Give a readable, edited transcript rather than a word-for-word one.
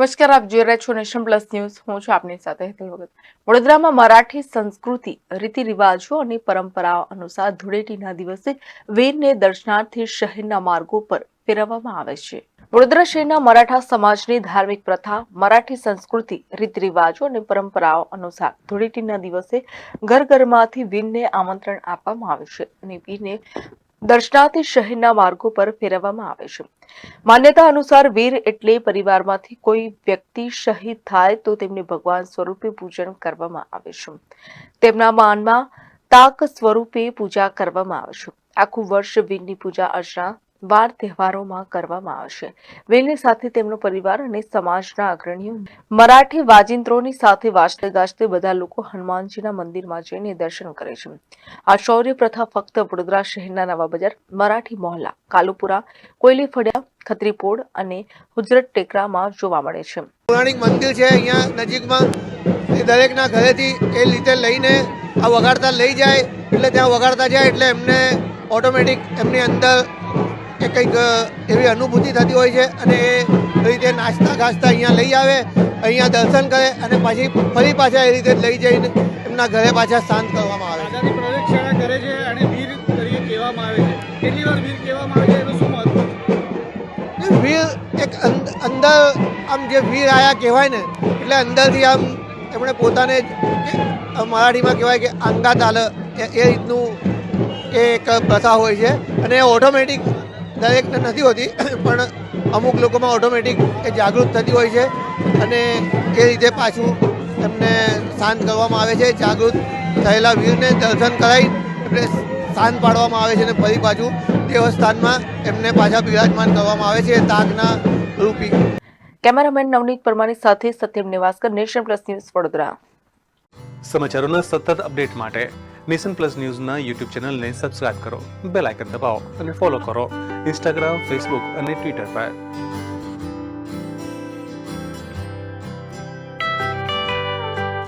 નમસ્કાર, આપ જોઈ રહ્યા છો નેશન પ્લસ ન્યૂઝ. હું છું આપની સાથે હેતલ ભગત. વડોદરામાં મરાઠી સંસ્કૃતિ, રીતિ રિવાજો અને પરંપરાઓ અનુસાર ધૂળેટીના દિવસે વીરને દર્શનાર્થે શહેરના માર્ગો પર ફેરવવામાં આવે છે. વડોદરા શહેરના મરાઠા સમાજની ધાર્મિક પ્રથા, મરાઠી સંસ્કૃતિ, રીતિ રિવાજો અને પરંપરાઓ અનુસાર ધૂળેટીના દિવસે ઘર ઘરમાંથી વીરને આમંત્રણ આપવામાં આવે છે અને વીરને દર્શનાર્થે શહેરના માર્ગો પર ફેરવવામાં આવે છે. માન્યતા અનુસાર વીર એટલે પરિવારમાંથી કોઈ વ્યક્તિ શહીદ થાય તો તેમને ભગવાન સ્વરૂપે પૂજન કરવામાં આવે છે. તેમના માનમાં તાક સ્વરૂપે પૂજા કરવામાં આવે છે. આખું વર્ષ વીરની પૂજા અર્ચના વાર તહેવારોમાં કરવામાં આવશે. વીરની સાથે તેમનો પરિવાર અને સમાજના અગ્રણીઓ મરાઠી વાજિંત્રોની સાથે વાજતે ગાજતે બધા લોકો હનુમાનજીના મંદિરમાં જઈને દર્શન કરે છે. આ શૌર્ય પ્રથા ફક્ત વડોદરા શહેરના નવા બજાર, મરાઠી મોહલ્લા, કાલુપુરા, કોયલી ફળિયા, ખત્રીપોળ અને હુજરત ટેકરામાં જોવા મળે છે. પૌરાણિક મંદિર છે અહીંયા નજીકમાં, એ દરેકના ઘરેથી એ રીતે લઈને આ વગાડતા લઈ જાય, એટલે ત્યાં વગાડતા જાય એટલે એમને ઓટોમેટિક એમની અંદર એ કંઈક એવી અનુભૂતિ થતી હોય છે અને એ રીતે નાચતા ગાજતા અહીંયા લઈ આવે, અહીંયા દર્શન કરે અને પછી ફરી પાછા એ રીતે લઈ જઈને એમના ઘરે પાછા શાંત કરવામાં આવે છે. રાજાની પ્રદક્ષિણા કરે છે અને વીર તરીકે કહેવામાં આવે છે. કેટલી વાર વીર કહેવામાં આવે છે, એનું શું મહત્વ? વીર એક અંદર આમ જે વીર આયા કહેવાય ને, એટલે અંદરથી આમ એમણે પોતાને મરાઠીમાં કહેવાય કે અંગાત આલે એ રીતનું એક પ્રથા હોય છે અને એ ઓટોમેટિક દરેકને નથી હોતી, પણ અમુક લોકોમાં ઓટોમેટિક એ જાગૃત થતી હોય છે અને એ રીતે પાછું એમને શાંત કરવામાં આવે છે. જાગૃત થયેલા વીરને દર્શન કરાવી એમને શાંત પાડવામાં આવે છે અને ફરી પાછું દેવસ્થાનમાં એમને પાછા બિરાજમાન કરવામાં આવે છે તાકના રૂપી. કેમેરામેન નવનીત પરમારની સાથે Satyam Niwaskar, nation plus news, Vadodara. સમાચારોના સતત અપડેટ માટે નેશન પ્લસ ન્યૂઝના યુટ્યુબ ચેનલને સબસ્ક્રાઇબ કરો, બેલ આઇકન દબાવો અને ફોલો કરો ઇન્સ્ટાગ્રામ, ફેસબુક અને ટ્વિટર પર.